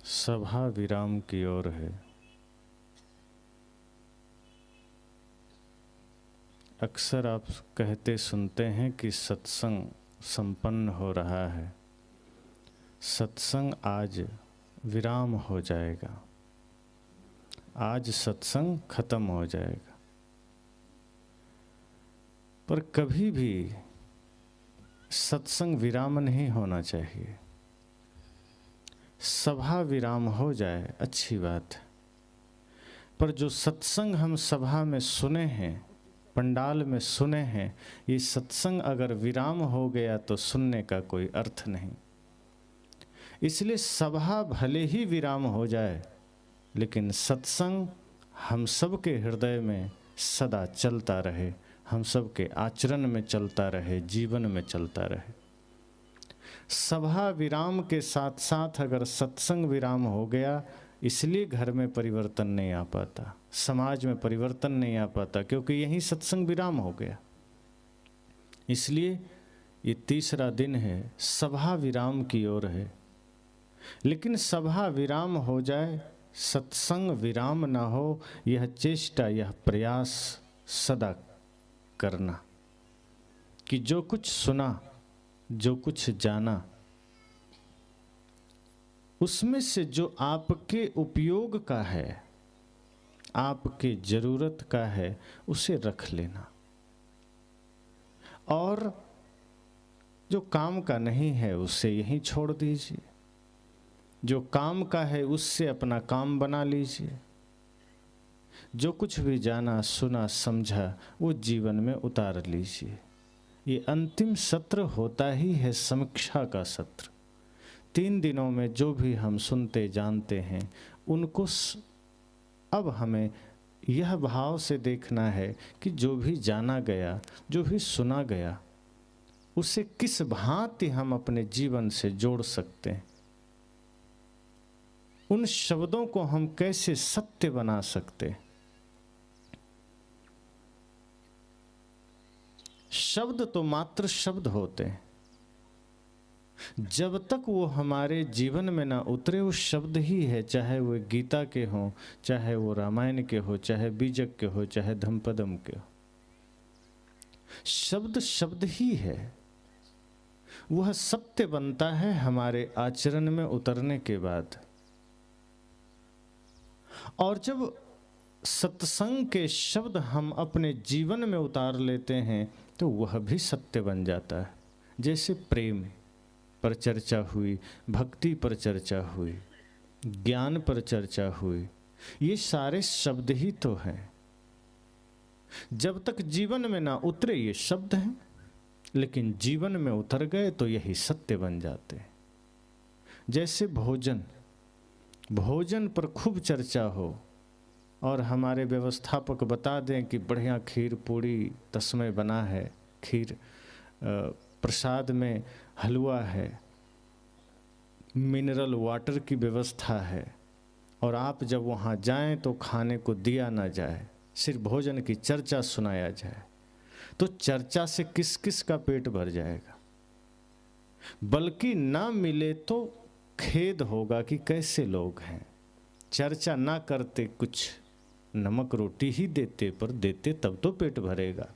सभा विराम की ओर है। अक्सर आप कहते सुनते हैं कि सत्संग संपन्न हो रहा है। सत्संग आज विराम हो जाएगा, आज सत्संग खत्म हो जाएगा। पर कभी भी सत्संग विराम नहीं होना चाहिए। सभा विराम हो जाए अच्छी बात है, पर जो सत्संग हम सभा में सुने हैं, पंडाल में सुने हैं, ये सत्संग अगर विराम हो गया तो सुनने का कोई अर्थ नहीं। इसलिए सभा भले ही विराम हो जाए, लेकिन सत्संग हम सब के हृदय में सदा चलता रहे, हम सब के आचरण में चलता रहे, जीवन में चलता रहे। सभा विराम के साथ साथ अगर सत्संग विराम हो गया, इसलिए घर में परिवर्तन नहीं आ पाता, समाज में परिवर्तन नहीं आ पाता, क्योंकि यहीं सत्संग विराम हो गया। इसलिए ये तीसरा दिन है, सभा विराम की ओर है। लेकिन सभा विराम हो जाए, सत्संग विराम ना हो, यह चेष्टा, यह प्रयास सदा करना कि जो कुछ सुना, जो कुछ जाना, उसमें से जो आपके उपयोग का है, आपके जरूरत का है, उसे रख लेना, और जो काम का नहीं है उसे यहीं छोड़ दीजिए। जो काम का है उससे अपना काम बना लीजिए। जो कुछ भी जाना, सुना, समझा, वो जीवन में उतार लीजिए। ये अंतिम सत्र होता ही है समीक्षा का सत्र। 3 दिनों में जो भी हम सुनते जानते हैं, उनको अब हमें यह भाव से देखना है कि जो भी जाना गया, जो भी सुना गया, उसे किस भांति हम अपने जीवन से जोड़ सकते हैं। उन शब्दों को हम कैसे सत्य बना सकते हैं। शब्द तो मात्र शब्द होते हैं, जब तक वो हमारे जीवन में ना उतरे वो शब्द ही है, चाहे वो गीता के हों, चाहे वो रामायण के हो, चाहे बीजक के हो, चाहे धम्पदम के हो। शब्द शब्द ही है, वह सत्य बनता है हमारे आचरण में उतरने के बाद। और जब सत्संग के शब्द हम अपने जीवन में उतार लेते हैं तो वह भी सत्य बन जाता है। जैसे प्रेम पर चर्चा हुई, भक्ति पर चर्चा हुई, ज्ञान पर चर्चा हुई, ये सारे शब्द ही तो हैं। जब तक जीवन में ना उतरे ये शब्द हैं, लेकिन जीवन में उतर गए तो यही सत्य बन जाते हैं। जैसे भोजन, भोजन पर खूब चर्चा हो और हमारे व्यवस्थापक बता दें कि बढ़िया खीर पूड़ी तस्मै बना है, खीर प्रसाद में हलवा है, मिनरल वाटर की व्यवस्था है, और आप जब वहाँ जाएं तो खाने को दिया ना जाए, सिर्फ भोजन की चर्चा सुनाया जाए, तो चर्चा से किस किस का पेट भर जाएगा। बल्कि ना मिले तो खेद होगा कि कैसे लोग हैं। चर्चा ना करते, कुछ नमक रोटी ही देते, पर देते तब तो पेट भरेगा।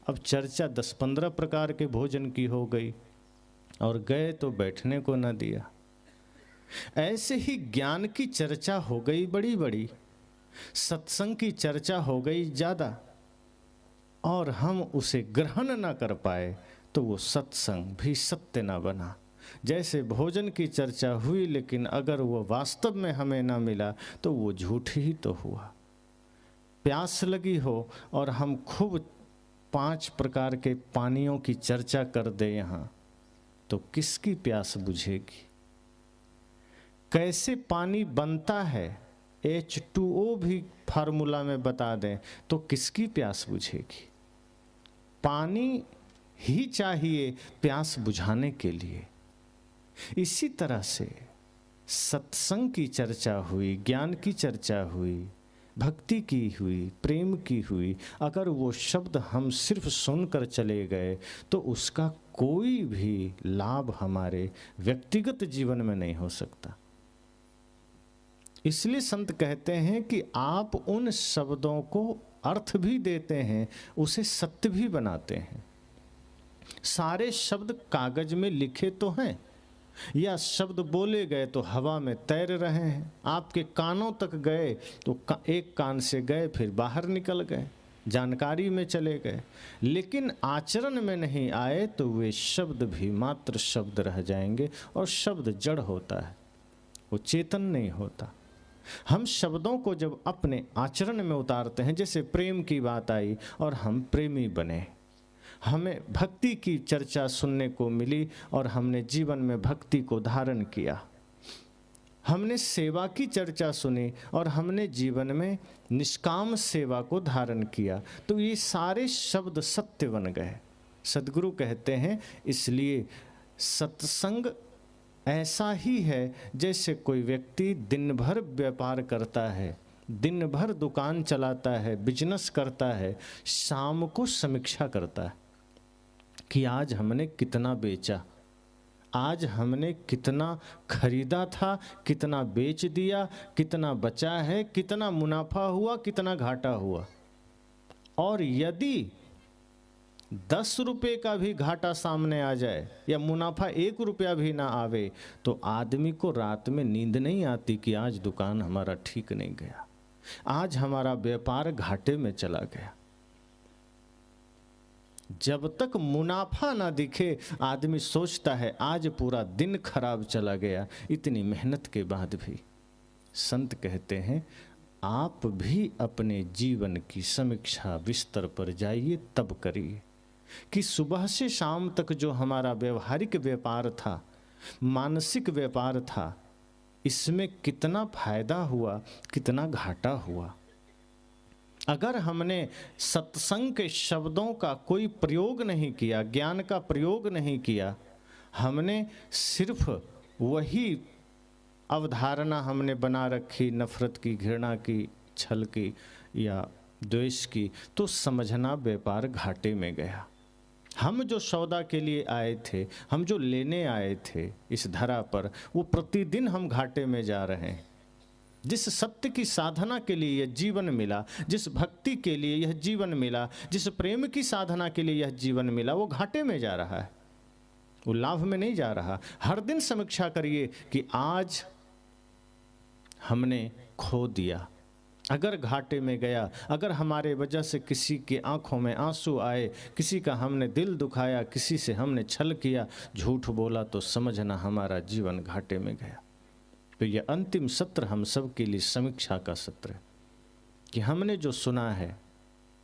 अब चर्चा 10-15 प्रकार के भोजन की हो गई और गए तो बैठने को न दिया। ऐसे ही ज्ञान की चर्चा हो गई बड़ी बड़ी, सत्संग की चर्चा हो गई ज़्यादा, और हम उसे ग्रहण न कर पाए तो वो सत्संग भी सत्य न बना। जैसे भोजन की चर्चा हुई, लेकिन अगर वो वास्तव में हमें ना मिला तो वो झूठ ही तो हुआ। प्यास लगी हो और हम खूब 5 प्रकार के पानियों की चर्चा कर दे यहाँ, तो किसकी प्यास बुझेगी। कैसे पानी बनता है, H2O भी फार्मूला में बता दें तो किसकी प्यास बुझेगी। पानी ही चाहिए प्यास बुझाने के लिए। इसी तरह से सत्संग की चर्चा हुई, ज्ञान की चर्चा हुई, भक्ति की हुई, प्रेम की हुई, अगर वो शब्द हम सिर्फ सुनकर चले गए तो उसका कोई भी लाभ हमारे व्यक्तिगत जीवन में नहीं हो सकता। इसलिए संत कहते हैं कि आप उन शब्दों को अर्थ भी देते हैं, उसे सत्य भी बनाते हैं। सारे शब्द कागज में लिखे तो हैं, या शब्द बोले गए तो हवा में तैर रहे हैं। आपके कानों तक गए तो एक कान से गए फिर बाहर निकल गए, जानकारी में चले गए, लेकिन आचरण में नहीं आए तो वे शब्द भी मात्र शब्द रह जाएंगे। और शब्द जड़ होता है, वो चेतन नहीं होता। हम शब्दों को जब अपने आचरण में उतारते हैं, जैसे प्रेम की बात आई और हम प्रेमी बने, हमें भक्ति की चर्चा सुनने को मिली और हमने जीवन में भक्ति को धारण किया। हमने सेवा की चर्चा सुनी और हमने जीवन में निष्काम सेवा को धारण किया, तो ये सारे शब्द सत्य बन गए। सद्गुरु कहते हैं इसलिए सत्संग ऐसा ही है जैसे कोई व्यक्ति दिन भर व्यापार करता है, दिन भर दुकान चलाता है, बिजनेस करता है, शाम को समीक्षा करता है कि आज हमने कितना बेचा, आज हमने कितना खरीदा था, कितना बेच दिया, कितना बचा है, कितना मुनाफा हुआ, कितना घाटा हुआ। और यदि 10 रुपये का भी घाटा सामने आ जाए या मुनाफा 1 रुपया भी ना आवे, तो आदमी को रात में नींद नहीं आती कि आज दुकान हमारा ठीक नहीं गया, आज हमारा व्यापार घाटे में चला गया। जब तक मुनाफा ना दिखे आदमी सोचता है आज पूरा दिन खराब चला गया, इतनी मेहनत के बाद भी। संत कहते हैं आप भी अपने जीवन की समीक्षा बिस्तर पर जाइए, तब करिए कि सुबह से शाम तक जो हमारा व्यवहारिक व्यापार था, मानसिक व्यापार था, इसमें कितना फायदा हुआ, कितना घाटा हुआ। अगर हमने सत्संग के शब्दों का कोई प्रयोग नहीं किया, ज्ञान का प्रयोग नहीं किया, हमने सिर्फ वही अवधारणा हमने बना रखी नफरत की, घृणा की, छल की या द्वेष की, तो समझना व्यापार घाटे में गया। हम जो सौदा के लिए आए थे, हम जो लेने आए थे इस धरा पर, वो प्रतिदिन हम घाटे में जा रहे हैं। जिस सत्य की साधना के लिए यह जीवन मिला, जिस भक्ति के लिए यह जीवन मिला, जिस प्रेम की साधना के लिए यह जीवन मिला, वो घाटे में जा रहा है, वो लाभ में नहीं जा रहा। हर दिन समीक्षा करिए कि आज हमने खो दिया, अगर घाटे में गया, अगर हमारे वजह से किसी की आंखों में आंसू आए, किसी का हमने दिल दुखाया, किसी से हमने छल किया, झूठ बोला, तो समझना हमारा जीवन घाटे में गया। तो यह अंतिम सत्र हम सब के लिए समीक्षा का सत्र है कि हमने जो सुना है,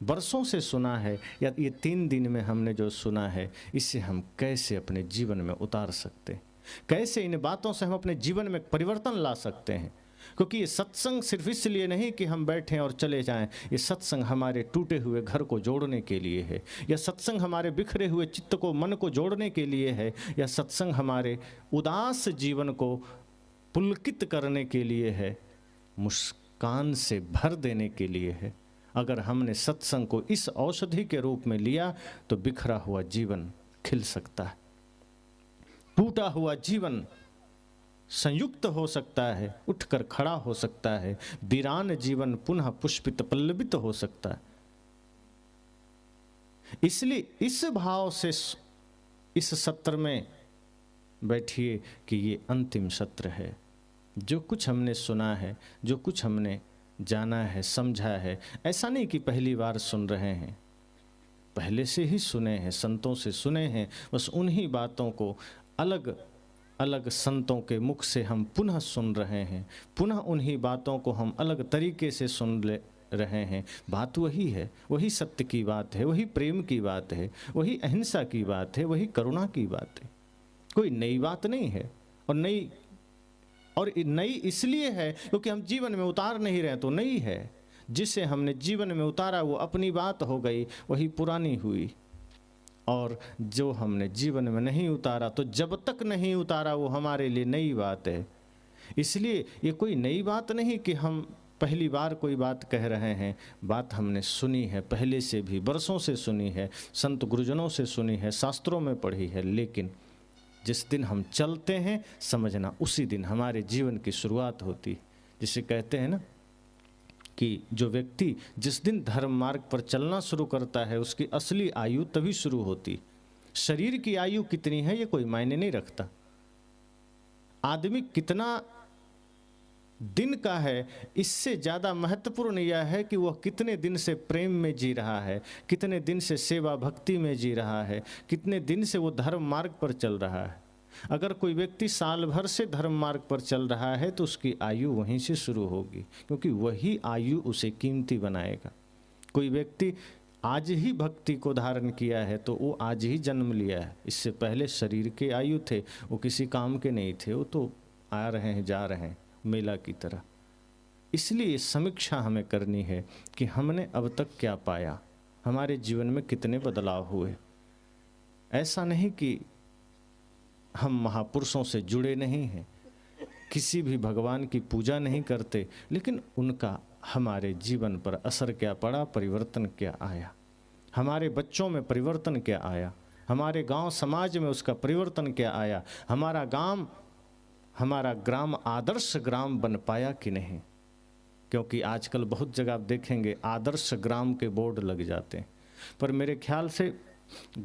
बरसों से सुना है, या ये 3 दिन में हमने जो सुना है, इसे हम कैसे अपने जीवन में उतार सकते हैं, कैसे इन बातों से हम अपने जीवन में परिवर्तन ला सकते हैं। क्योंकि ये सत्संग सिर्फ इसलिए नहीं कि हम बैठें और चले जाएं, ये सत्संग हमारे टूटे हुए घर को जोड़ने के लिए है, या सत्संग हमारे बिखरे हुए चित्त को, मन को जोड़ने के लिए है, या सत्संग हमारे उदास जीवन को पुलकित करने के लिए है, मुस्कान से भर देने के लिए है। अगर हमने सत्संग को इस औषधि के रूप में लिया तो बिखरा हुआ जीवन खिल सकता है, टूटा हुआ जीवन संयुक्त हो सकता है, उठकर खड़ा हो सकता है, वीरान जीवन पुनः पुष्पित पल्लवित हो सकता है। इसलिए इस भाव से इस सत्र में बैठिए कि ये अंतिम सत्र है। जो कुछ हमने सुना है, जो कुछ हमने जाना है, समझा है, ऐसा नहीं कि पहली बार सुन रहे हैं, पहले से ही सुने हैं, संतों से सुने हैं, बस उन्हीं बातों को अलग अलग संतों के मुख से हम पुनः सुन रहे हैं, पुनः उन्हीं बातों को हम अलग तरीके से सुन ले रहे हैं। बात वही है, वही सत्य की बात है, वही प्रेम की बात है, वही अहिंसा की बात है, वही करुणा की बात है। कोई नई बात नहीं है। और नई इसलिए है क्योंकि हम जीवन में उतार नहीं रहे, तो नई है। जिसे हमने जीवन में उतारा वो अपनी बात हो गई, वही पुरानी हुई। और जो हमने जीवन में नहीं उतारा, तो जब तक नहीं उतारा वो हमारे लिए नई बात है। इसलिए ये कोई नई बात नहीं कि हम पहली बार कोई बात कह रहे हैं। बात हमने सुनी है, पहले से भी बरसों से सुनी है, संत गुरुजनों से सुनी है, शास्त्रों में पढ़ी है। लेकिन जिस दिन हम चलते हैं, समझना उसी दिन हमारे जीवन की शुरुआत होती। जिसे कहते हैं ना कि जो व्यक्ति जिस दिन धर्म मार्ग पर चलना शुरू करता है उसकी असली आयु तभी शुरू होती। शरीर की आयु कितनी है ये कोई मायने नहीं रखता। आदमी कितना दिन का है इससे ज़्यादा महत्वपूर्ण यह है कि वह कितने दिन से प्रेम में जी रहा है, कितने दिन से सेवा भक्ति में जी रहा है, कितने दिन से वो धर्म मार्ग पर चल रहा है। अगर कोई व्यक्ति साल भर से धर्म मार्ग पर चल रहा है तो उसकी आयु वहीं से शुरू होगी, क्योंकि वही आयु उसे कीमती बनाएगा। कोई व्यक्ति आज ही भक्ति को धारण किया है तो वो आज ही जन्म लिया है, इससे पहले शरीर के आयु थे, वो किसी काम के नहीं थे, वो तो आ रहे हैं जा रहे हैं मेला की तरह। इसलिए समीक्षा हमें करनी है कि हमने अब तक क्या पाया, हमारे जीवन में कितने बदलाव हुए। ऐसा नहीं कि हम महापुरुषों से जुड़े नहीं हैं, किसी भी भगवान की पूजा नहीं करते, लेकिन उनका हमारे जीवन पर असर क्या पड़ा, परिवर्तन क्या आया, हमारे बच्चों में परिवर्तन क्या आया, हमारे गांव समाज में उसका परिवर्तन क्या आया, हमारा ग्राम आदर्श ग्राम बन पाया कि नहीं। क्योंकि आजकल बहुत जगह आप देखेंगे आदर्श ग्राम के बोर्ड लग जाते हैं, पर मेरे ख्याल से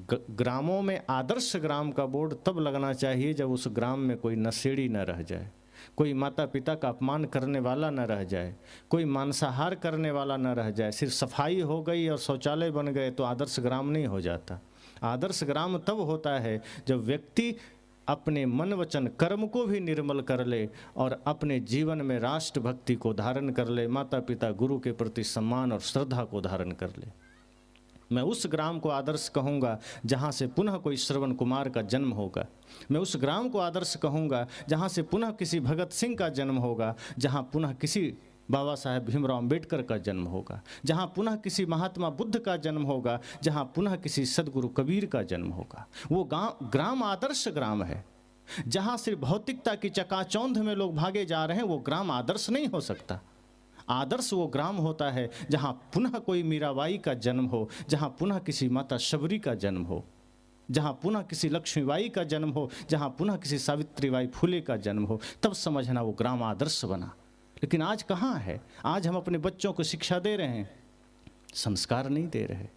ग्रामों में आदर्श ग्राम का बोर्ड तब लगना चाहिए जब उस ग्राम में कोई नशेड़ी न रह जाए, कोई माता पिता का अपमान करने वाला न रह जाए, कोई मांसाहार करने वाला न रह जाए। सिर्फ सफाई हो गई और शौचालय बन गए तो आदर्श ग्राम नहीं हो जाता। आदर्श ग्राम तब होता है जब व्यक्ति अपने मन वचन कर्म को भी निर्मल कर ले और अपने जीवन में राष्ट्रभक्ति को धारण कर ले, माता पिता गुरु के प्रति सम्मान और श्रद्धा को धारण कर ले। मैं उस ग्राम को आदर्श कहूँगा जहाँ से पुनः कोई श्रवण कुमार का जन्म होगा। मैं उस ग्राम को आदर्श कहूँगा जहाँ से पुनः किसी भगत सिंह का जन्म होगा, जहाँ पुनः किसी बाबा साहेब भीमराव अंबेडकर का जन्म होगा, जहाँ पुनः किसी महात्मा बुद्ध का जन्म होगा, जहाँ पुनः किसी सदगुरु कबीर का जन्म होगा। वो ग्राम आदर्श ग्राम है। जहाँ सिर्फ भौतिकता की चकाचौंध में लोग भागे जा रहे हैं वो ग्राम आदर्श नहीं हो सकता। आदर्श वो ग्राम होता है जहाँ पुनः कोई मीराबाई का जन्म हो, जहाँ पुनः किसी माता शबरी का जन्म हो, जहाँ पुनः किसी लक्ष्मीबाई का जन्म हो, जहाँ पुनः किसी सावित्रीबाई फुले का जन्म हो, तब समझना वो ग्राम आदर्श बना। लेकिन आज कहाँ है? आज हम अपने बच्चों को शिक्षा दे रहे हैं, संस्कार नहीं दे रहे।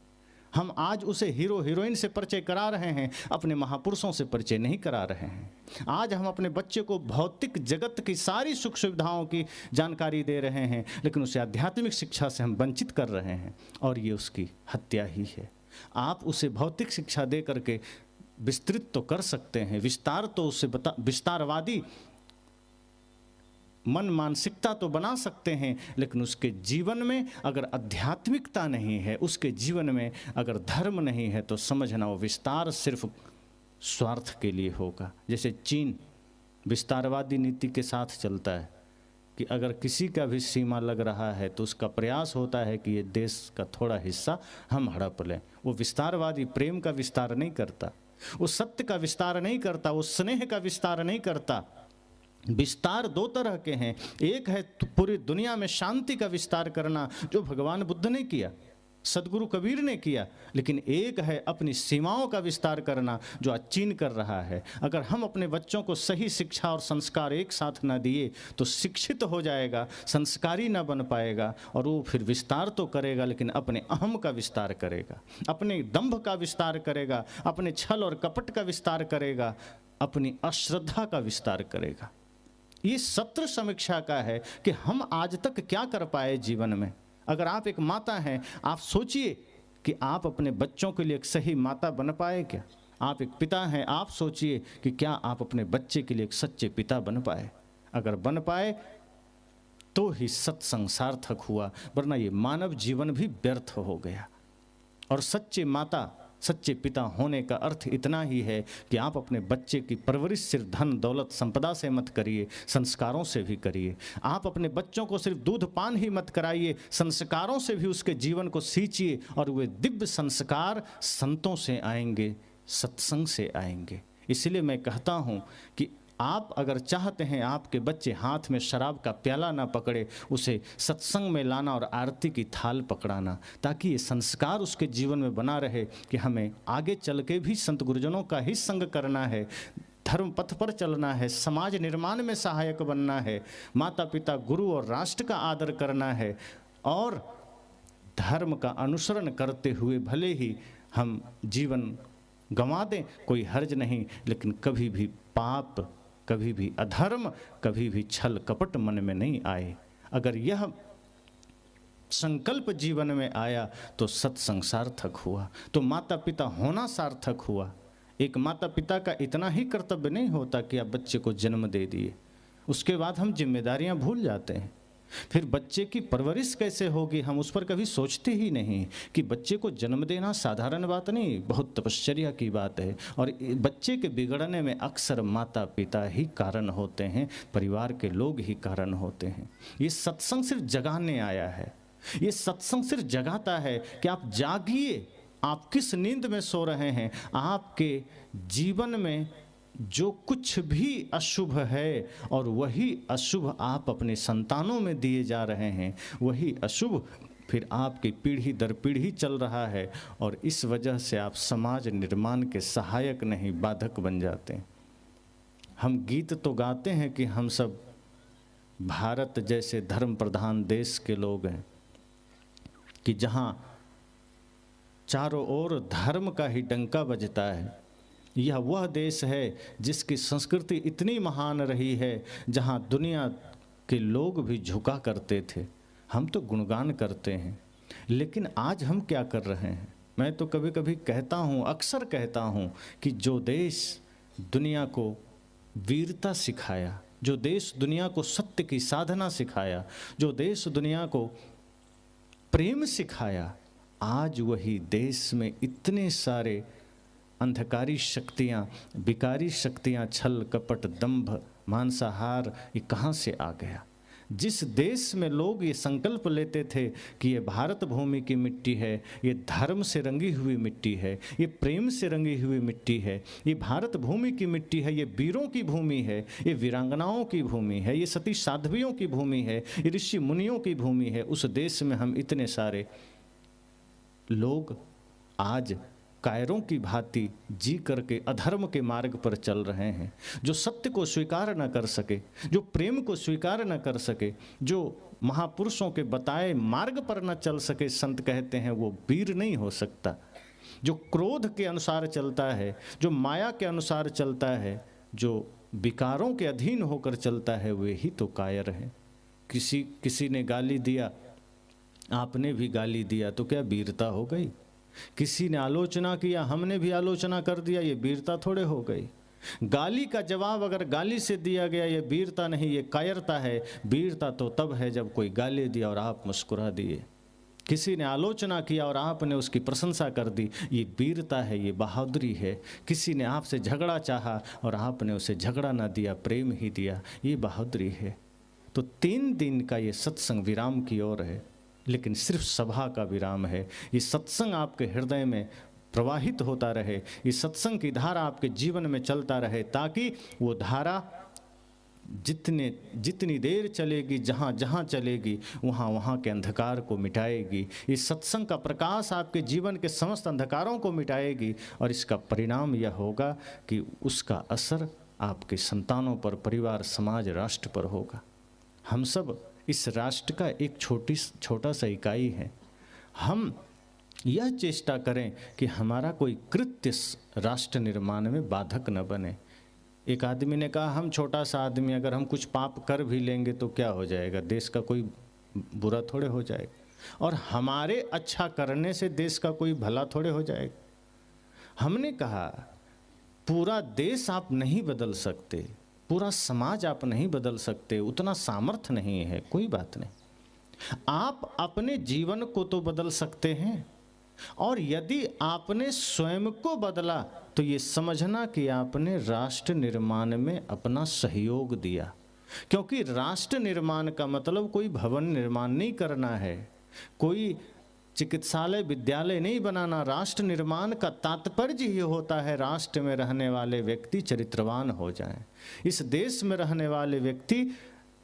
हम आज उसे हीरो हीरोइन से परिचय करा रहे हैं, अपने महापुरुषों से परिचय नहीं करा रहे हैं। आज हम अपने बच्चे को भौतिक जगत की सारी सुख सुविधाओं की जानकारी दे रहे हैं, लेकिन उसे आध्यात्मिक शिक्षा से हम वंचित कर रहे हैं, और ये उसकी हत्या ही है। आप उसे भौतिक शिक्षा दे करके विस्तृत तो कर सकते हैं, विस्तार तो उसे विस्तारवादी मन मानसिकता तो बना सकते हैं, लेकिन उसके जीवन में अगर आध्यात्मिकता नहीं है, उसके जीवन में अगर धर्म नहीं है, तो समझना वो विस्तार सिर्फ स्वार्थ के लिए होगा। जैसे चीन विस्तारवादी नीति के साथ चलता है कि अगर किसी का भी सीमा लग रहा है तो उसका प्रयास होता है कि ये देश का थोड़ा हिस्सा हम हड़प लें। वो विस्तारवादी प्रेम का विस्तार नहीं करता, वो सत्य का विस्तार नहीं करता, वो स्नेह का विस्तार नहीं करता। विस्तार दो तरह के हैं, एक है पूरी दुनिया में शांति का विस्तार करना जो भगवान बुद्ध ने किया, सदगुरु कबीर ने किया, लेकिन एक है अपनी सीमाओं का विस्तार करना जो आज चीन कर रहा है। अगर हम अपने बच्चों को सही शिक्षा और संस्कार एक साथ न दिए तो शिक्षित हो जाएगा, संस्कारी न बन पाएगा, और वो फिर विस्तार तो करेगा लेकिन अपने अहम का विस्तार करेगा, अपने दंभ का विस्तार करेगा, अपने छल और कपट का विस्तार करेगा, अपनी अश्रद्धा का विस्तार करेगा। ये सत्र समीक्षा का है कि हम आज तक क्या कर पाए जीवन में। अगर आप एक माता हैं, आप सोचिए कि आप अपने बच्चों के लिए एक सही माता बन पाए क्या। आप एक पिता हैं, आप सोचिए कि क्या आप अपने बच्चे के लिए एक सच्चे पिता बन पाए। अगर बन पाए तो ही सत्संग सार्थक हुआ, वरना ये मानव जीवन भी व्यर्थ हो गया। और सच्चे माता सच्चे पिता होने का अर्थ इतना ही है कि आप अपने बच्चे की परवरिश सिर्फ धन दौलत संपदा से मत करिए, संस्कारों से भी करिए। आप अपने बच्चों को सिर्फ दूध पान ही मत कराइए, संस्कारों से भी उसके जीवन को सींचिए, और वे दिव्य संस्कार संतों से आएंगे, सत्संग से आएंगे। इसलिए मैं कहता हूँ कि आप अगर चाहते हैं आपके बच्चे हाथ में शराब का प्याला ना पकड़े, उसे सत्संग में लाना और आरती की थाल पकड़ाना, ताकि ये संस्कार उसके जीवन में बना रहे कि हमें आगे चल के भी संत गुरुजनों का ही संग करना है। धर्म पथ पर चलना है, समाज निर्माण में सहायक बनना है, माता पिता गुरु और राष्ट्र का आदर करना है और धर्म का अनुसरण करते हुए भले ही हम जीवन गंवा दें, कोई हर्ज नहीं, लेकिन कभी भी पाप, कभी भी अधर्म, कभी भी छल कपट मन में नहीं आए। अगर यह संकल्प जीवन में आया तो सत्संग सार्थक हुआ, तो माता पिता होना सार्थक हुआ। एक माता पिता का इतना ही कर्तव्य नहीं होता कि आप बच्चे को जन्म दे दिए, उसके बाद हम जिम्मेदारियां भूल जाते हैं। फिर बच्चे की परवरिश कैसे होगी, हम उस पर कभी सोचते ही नहीं कि बच्चे को जन्म देना साधारण बात नहीं, बहुत तपश्चर्या की बात है। और बच्चे के बिगड़ने में अक्सर माता पिता ही कारण होते हैं, परिवार के लोग ही कारण होते हैं। ये सत्संग सिर्फ जगाने आया है, ये सत्संग सिर्फ जगाता है कि आप जागिए, आप किस नींद में सो रहे हैं। आपके जीवन में जो कुछ भी अशुभ है और वही अशुभ आप अपने संतानों में दिए जा रहे हैं, वही अशुभ फिर आपकी पीढ़ी दर पीढ़ी चल रहा है और इस वजह से आप समाज निर्माण के सहायक नहीं, बाधक बन जाते हैं। हम गीत तो गाते हैं कि हम सब भारत जैसे धर्म प्रधान देश के लोग हैं, कि जहाँ चारों ओर धर्म का ही डंका बजता है। यह वह देश है जिसकी संस्कृति इतनी महान रही है, जहाँ दुनिया के लोग भी झुका करते थे। हम तो गुणगान करते हैं, लेकिन आज हम क्या कर रहे हैं? मैं तो कभी कभी कहता हूँ, अक्सर कहता हूँ कि जो देश दुनिया को वीरता सिखाया, जो देश दुनिया को सत्य की साधना सिखाया, जो देश दुनिया को प्रेम सिखाया, आज वही देश में इतने सारे अंधकारी शक्तियाँ, विकारी शक्तियाँ, छल कपट दंभ मांसाहार, ये कहाँ से आ गया? जिस देश में लोग ये संकल्प लेते थे कि ये भारत भूमि की मिट्टी है, ये धर्म से रंगी हुई मिट्टी है, ये प्रेम से रंगी हुई मिट्टी है, ये भारत भूमि की मिट्टी है, ये वीरों की भूमि है, ये वीरांगनाओं की भूमि है, ये सती साध्वियों की भूमि है, ये ऋषि मुनियों की भूमि है, उस देश में हम इतने सारे लोग आज कायरों की भांति जी करके अधर्म के मार्ग पर चल रहे हैं। जो सत्य को स्वीकार न कर सके, जो प्रेम को स्वीकार न कर सके, जो महापुरुषों के बताए मार्ग पर न चल सके, संत कहते हैं वो वीर नहीं हो सकता। जो क्रोध के अनुसार चलता है, जो माया के अनुसार चलता है, जो विकारों के अधीन होकर चलता है, वे ही तो कायर हैं। किसी ने गाली दिया, आपने भी गाली दिया, तो क्या वीरता हो गई? किसी ने आलोचना किया, हमने भी आलोचना कर दिया, ये वीरता थोड़े हो गई? गाली का जवाब अगर गाली से दिया गया, ये वीरता नहीं, ये कायरता है। वीरता तो तब है जब कोई गाली दिया और आप मुस्कुरा दिए। किसी ने आलोचना किया और आपने उसकी प्रशंसा कर दी, ये वीरता है, ये बहादुरी है। किसी ने आपसे झगड़ा चाहा और आपने उसे झगड़ा ना दिया, प्रेम ही दिया, ये बहादुरी है। तो 3 दिन का ये सत्संग विराम की ओर है, लेकिन सिर्फ सभा का विराम है। ये सत्संग आपके हृदय में प्रवाहित होता रहे, ये सत्संग की धारा आपके जीवन में चलता रहे, ताकि वो धारा जितनी देर चलेगी, जहाँ जहाँ चलेगी, वहाँ वहाँ के अंधकार को मिटाएगी। इस सत्संग का प्रकाश आपके जीवन के समस्त अंधकारों को मिटाएगी और इसका परिणाम यह होगा कि उसका असर आपके संतानों पर, परिवार, समाज, राष्ट्र पर होगा। हम सब इस राष्ट्र का एक छोटा सा इकाई है। हम यह चेष्टा करें कि हमारा कोई कृत्य राष्ट्र निर्माण में बाधक न बने। एक आदमी ने कहा, हम छोटा सा आदमी, अगर हम कुछ पाप कर भी लेंगे तो क्या हो जाएगा, देश का कोई बुरा थोड़े हो जाएगा, और हमारे अच्छा करने से देश का कोई भला थोड़े हो जाएगा। हमने कहा, पूरा देश आप नहीं बदल सकते, पूरा समाज आप नहीं बदल सकते, उतना सामर्थ्य नहीं है, कोई बात नहीं। आप अपने जीवन को तो बदल सकते हैं, और यदि आपने स्वयं को बदला तो ये समझना कि आपने राष्ट्र निर्माण में अपना सहयोग दिया। क्योंकि राष्ट्र निर्माण का मतलब कोई भवन निर्माण नहीं करना है, कोई चिकित्सालय विद्यालय नहीं बनाना। राष्ट्र निर्माण का तात्पर्य ही होता है राष्ट्र में रहने वाले व्यक्ति चरित्रवान हो जाएं, इस देश में रहने वाले व्यक्ति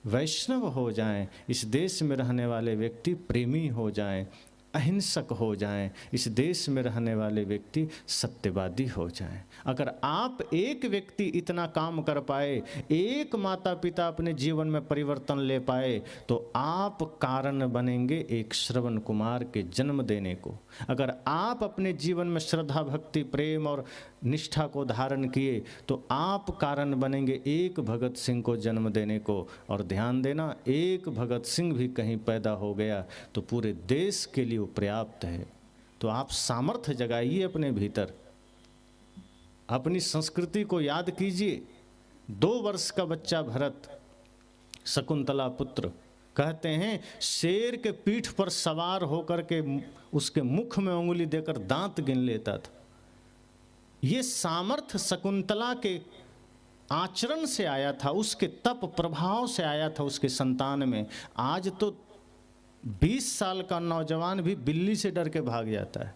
वैष्णव हो जाएं, इस देश में रहने वाले व्यक्ति प्रेमी हो जाएं, अहिंसक हो जाएं, इस देश में रहने वाले व्यक्ति सत्यवादी हो जाएं। अगर आप एक व्यक्ति इतना काम कर पाए, एक माता पिता अपने जीवन में परिवर्तन ले पाए, तो आप कारण बनेंगे एक श्रवण कुमार के जन्म देने को। अगर आप अपने जीवन में श्रद्धा भक्ति प्रेम और निष्ठा को धारण किए, तो आप कारण बनेंगे एक भगत सिंह को जन्म देने को। और ध्यान देना, एक भगत सिंह भी कहीं पैदा हो गया तो पूरे देश के लिए वो पर्याप्त है। तो आप सामर्थ्य जगाइए अपने भीतर, अपनी संस्कृति को याद कीजिए। 2 वर्ष का बच्चा भरत, शकुंतला पुत्र, कहते हैं शेर के पीठ पर सवार होकर के उसके मुख में उंगली देकर दांत गिन लेता था। ये सामर्थ्य शकुंतला के आचरण से आया था, उसके तप प्रभाव से आया था उसके संतान में। आज तो 20 साल का नौजवान भी बिल्ली से डर के भाग जाता है।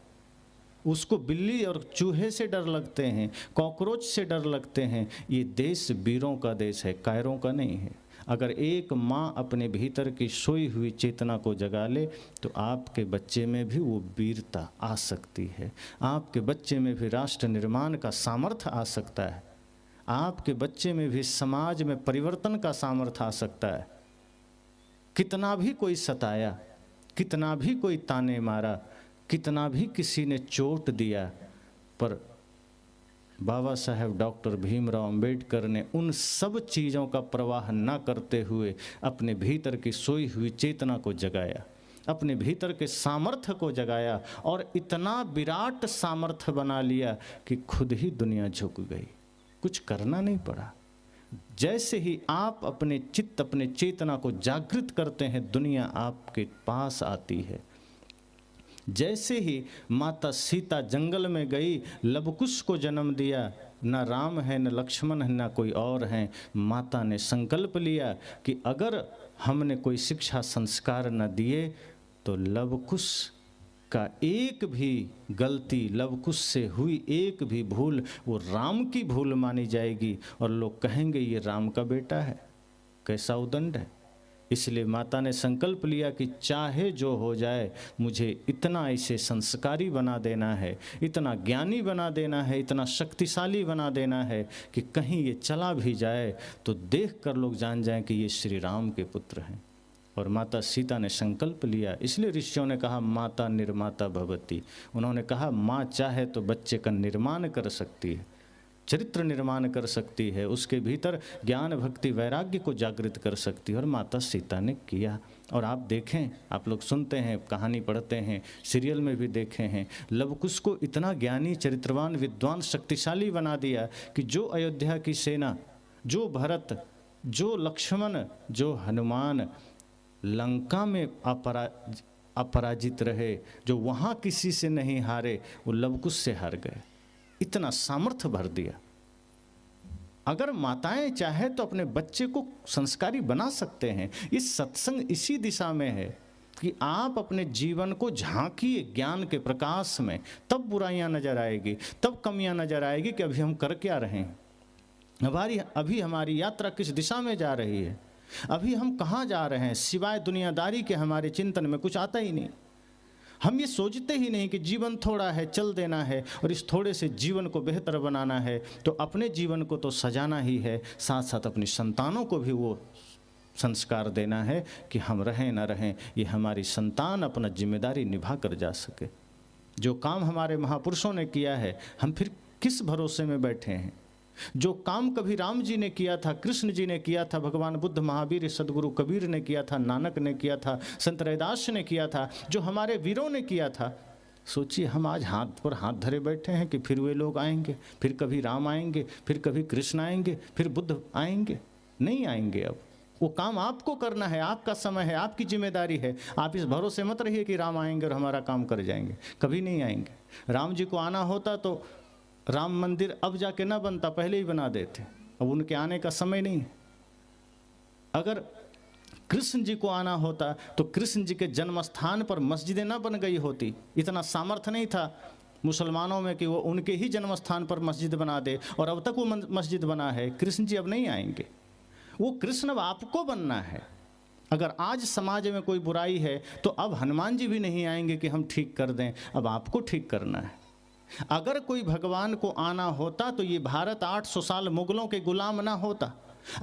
उसको बिल्ली और चूहे से डर लगते हैं, कॉकरोच से डर लगते हैं। ये देश वीरों का देश है, कायरों का नहीं है। अगर एक माँ अपने भीतर की सोई हुई चेतना को जगा ले, तो आपके बच्चे में भी वो वीरता आ सकती है, आपके बच्चे में भी राष्ट्र निर्माण का सामर्थ्य आ सकता है, आपके बच्चे में भी समाज में परिवर्तन का सामर्थ्य आ सकता है। कितना भी कोई सताया, कितना भी कोई ताने मारा, कितना भी किसी ने चोट दिया, पर बाबा साहेब डॉक्टर भीमराव अंबेडकर ने उन सब चीज़ों का प्रवाह न करते हुए अपने भीतर की सोई हुई चेतना को जगाया, अपने भीतर के सामर्थ्य को जगाया और इतना विराट सामर्थ्य बना लिया कि खुद ही दुनिया झुक गई, कुछ करना नहीं पड़ा। जैसे ही आप अपने चित्त अपने चेतना को जागृत करते हैं, दुनिया आपके पास आती है। जैसे ही माता सीता जंगल में गई, लवकुश को जन्म दिया, न राम है न लक्ष्मण है न कोई और हैं, माता ने संकल्प लिया कि अगर हमने कोई शिक्षा संस्कार न दिए तो लवकुश का एक भी गलती, लवकुश से हुई एक भी भूल वो राम की भूल मानी जाएगी और लोग कहेंगे ये राम का बेटा है। कैसा उदंड है। इसलिए माता ने संकल्प लिया कि चाहे जो हो जाए, मुझे इतना इसे संस्कारी बना देना है, इतना ज्ञानी बना देना है, इतना शक्तिशाली बना देना है कि कहीं ये चला भी जाए तो देख कर लोग जान जाएं कि ये श्री राम के पुत्र हैं। और माता सीता ने संकल्प लिया। इसलिए ऋषियों ने कहा माता निर्माता भवती। उन्होंने कहा माँ चाहे तो बच्चे का निर्माण कर सकती है, चरित्र निर्माण कर सकती है, उसके भीतर ज्ञान भक्ति वैराग्य को जागृत कर सकती है। और माता सीता ने किया। और आप देखें, आप लोग सुनते हैं, कहानी पढ़ते हैं, सीरियल में भी देखे हैं, लवकुश को इतना ज्ञानी चरित्रवान विद्वान शक्तिशाली बना दिया कि जो अयोध्या की सेना, जो भरत, जो लक्ष्मण, जो हनुमान लंका में अपराजित रहे, जो वहाँ किसी से नहीं हारे, वो लवकुश से हार गए। इतना सामर्थ्य भर दिया। अगर माताएं चाहे तो अपने बच्चे को संस्कारी बना सकते हैं। इस सत्संग इसी दिशा में है कि आप अपने जीवन को झांकिए ज्ञान के प्रकाश में, तब बुराइयां नजर आएगी, तब कमियां नजर आएगी कि अभी हम कर क्या रहे हैं, अभी हमारी यात्रा किस दिशा में जा रही है, अभी हम कहाँ जा रहे हैं। सिवाय दुनियादारी के हमारे चिंतन में कुछ आता ही नहीं। हम ये सोचते ही नहीं कि जीवन थोड़ा है, चल देना है और इस थोड़े से जीवन को बेहतर बनाना है। तो अपने जीवन को तो सजाना ही है, साथ साथ अपनी संतानों को भी वो संस्कार देना है कि हम रहें ना रहें, ये हमारी संतान अपना जिम्मेदारी निभा कर जा सके। जो काम हमारे महापुरुषों ने किया है, हम फिर किस भरोसे में बैठे हैं। जो काम कभी राम जी ने किया था, कृष्ण जी ने किया था, भगवान बुद्ध, महावीर, सदगुरु कबीर ने किया था, नानक ने किया था, संत रैदास ने किया था, जो हमारे वीरों ने किया था, सोचिए हम आज हाथ पर हाथ धरे बैठे हैं कि फिर वे लोग आएंगे, फिर कभी राम आएंगे, फिर कभी कृष्ण आएंगे, फिर बुद्ध आएंगे। नहीं आएंगे। अब वो काम आपको करना है, आपका समय है, आपकी जिम्मेदारी है। आप इस भरोसे मत रहिए कि राम आएंगे और हमारा काम कर जाएंगे, कभी नहीं आएंगे। राम जी को आना होता तो राम मंदिर अब जाके ना बनता, पहले ही बना देते। अब उनके आने का समय नहीं है। अगर कृष्ण जी को आना होता तो कृष्ण जी के जन्म स्थान पर मस्जिदें ना बन गई होती। इतना सामर्थ्य नहीं था मुसलमानों में कि वो उनके ही जन्म स्थान पर मस्जिद बना दे, और अब तक वो मस्जिद बना है। कृष्ण जी अब नहीं आएंगे। वो कृष्ण अब आपको बनना है। अगर आज समाज में कोई बुराई है तो अब हनुमान जी भी नहीं आएंगे कि हम ठीक कर दें, अब आपको ठीक करना है। अगर कोई भगवान को आना होता तो ये भारत 800 साल मुगलों के गुलाम ना होता।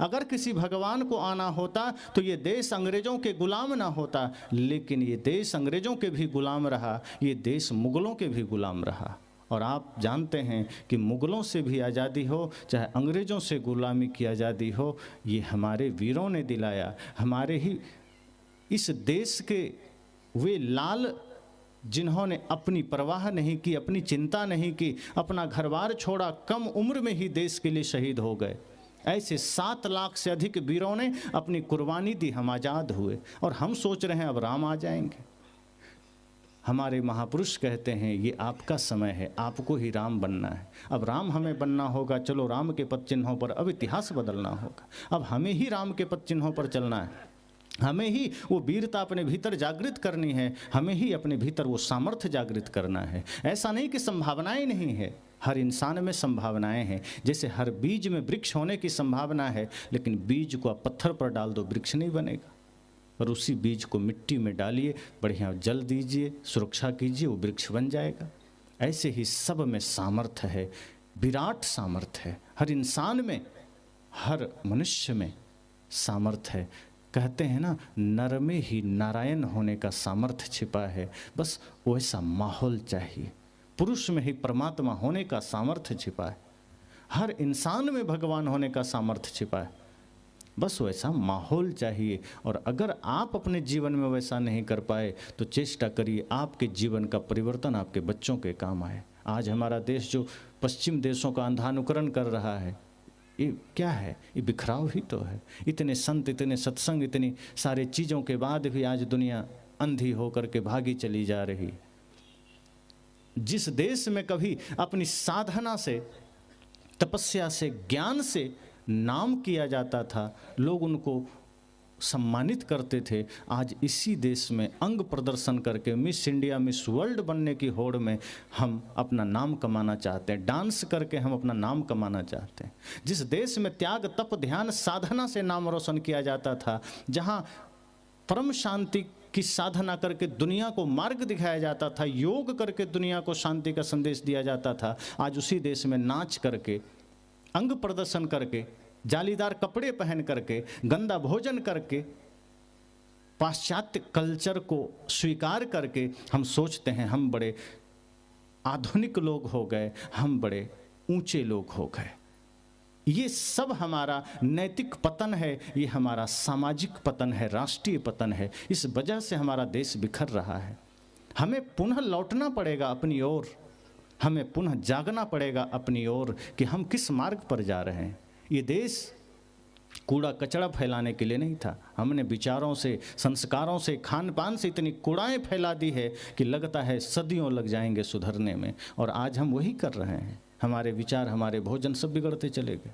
अगर किसी भगवान को आना होता तो ये देश अंग्रेजों के गुलाम ना होता। लेकिन ये देश अंग्रेजों के भी गुलाम रहा, ये देश मुगलों के भी गुलाम रहा। और आप जानते हैं कि मुगलों से भी आज़ादी हो, चाहे अंग्रेज़ों से गुलामी की आज़ादी हो, ये हमारे वीरों ने दिलाया। हमारे ही इस देश के वे लाल जिन्होंने अपनी परवाह नहीं की, अपनी चिंता नहीं की, अपना घरबार छोड़ा, कम उम्र में ही देश के लिए शहीद हो गए। ऐसे 7 लाख से अधिक वीरों ने अपनी कुर्बानी दी, हम आज़ाद हुए। और हम सोच रहे हैं अब राम आ जाएंगे। हमारे महापुरुष कहते हैं ये आपका समय है, आपको ही राम बनना है। अब राम हमें बनना होगा। चलो राम के पद चिन्हों पर अब इतिहास बदलना होगा। अब हमें ही राम के पद चिन्हों पर चलना है। हमें ही वो वीरता अपने भीतर जागृत करनी है। हमें ही अपने भीतर वो सामर्थ्य जागृत करना है। ऐसा नहीं कि संभावनाएं नहीं है, हर इंसान में संभावनाएं हैं। जैसे हर बीज में वृक्ष होने की संभावना है, लेकिन बीज को आप पत्थर पर डाल दो, वृक्ष नहीं बनेगा। और उसी बीज को मिट्टी में डालिए, बढ़िया जल दीजिए, सुरक्षा कीजिए, वो वृक्ष बन जाएगा। ऐसे ही सब में सामर्थ्य है, विराट सामर्थ्य है। हर इंसान में, हर मनुष्य में सामर्थ्य है। कहते हैं ना, नर में ही नारायण होने का सामर्थ्य छिपा है। बस वैसा माहौल चाहिए। पुरुष में ही परमात्मा होने का सामर्थ्य छिपा है। हर इंसान में भगवान होने का सामर्थ्य छिपा है। बस वैसा माहौल चाहिए। और अगर आप अपने जीवन में वैसा नहीं कर पाए तो चेष्टा करिए आपके जीवन का परिवर्तन आपके बच्चों के काम आए। आज हमारा देश जो पश्चिम देशों का अंधानुकरण कर रहा है, ये क्या है? ये बिखराव ही तो है। इतने संत, इतने सत्संग, इतनी सारे चीज़ों के बाद भी आज दुनिया अंधी होकर के भागी चली जा रही। जिस देश में कभी अपनी साधना से, तपस्या से, ज्ञान से नाम किया जाता था, लोग उनको सम्मानित करते थे, आज इसी देश में अंग प्रदर्शन करके मिस इंडिया, मिस वर्ल्ड बनने की होड़ में हम अपना नाम कमाना चाहते हैं। डांस करके हम अपना नाम कमाना चाहते हैं। जिस देश में त्याग, तप, ध्यान, साधना से नाम रोशन किया जाता था, जहाँ परम शांति की साधना करके दुनिया को मार्ग दिखाया जाता था, योग करके दुनिया को शांति का संदेश दिया जाता था, आज उसी देश में नाच करके, अंग प्रदर्शन करके, जालीदार कपड़े पहन करके, गंदा भोजन करके, पाश्चात्य कल्चर को स्वीकार करके हम सोचते हैं हम बड़े आधुनिक लोग हो गए, हम बड़े ऊंचे लोग हो गए। ये सब हमारा नैतिक पतन है, ये हमारा सामाजिक पतन है, राष्ट्रीय पतन है। इस वजह से हमारा देश बिखर रहा है। हमें पुनः लौटना पड़ेगा अपनी ओर, हमें पुनः जागना पड़ेगा अपनी ओर कि हम किस मार्ग पर जा रहे हैं। ये देश कूड़ा कचरा फैलाने के लिए नहीं था। हमने विचारों से, संस्कारों से, खान पान से इतनी कूड़ाएं फैला दी है कि लगता है सदियों लग जाएंगे सुधरने में। और आज हम वही कर रहे हैं। हमारे विचार, हमारे भोजन सब बिगड़ते चले गए।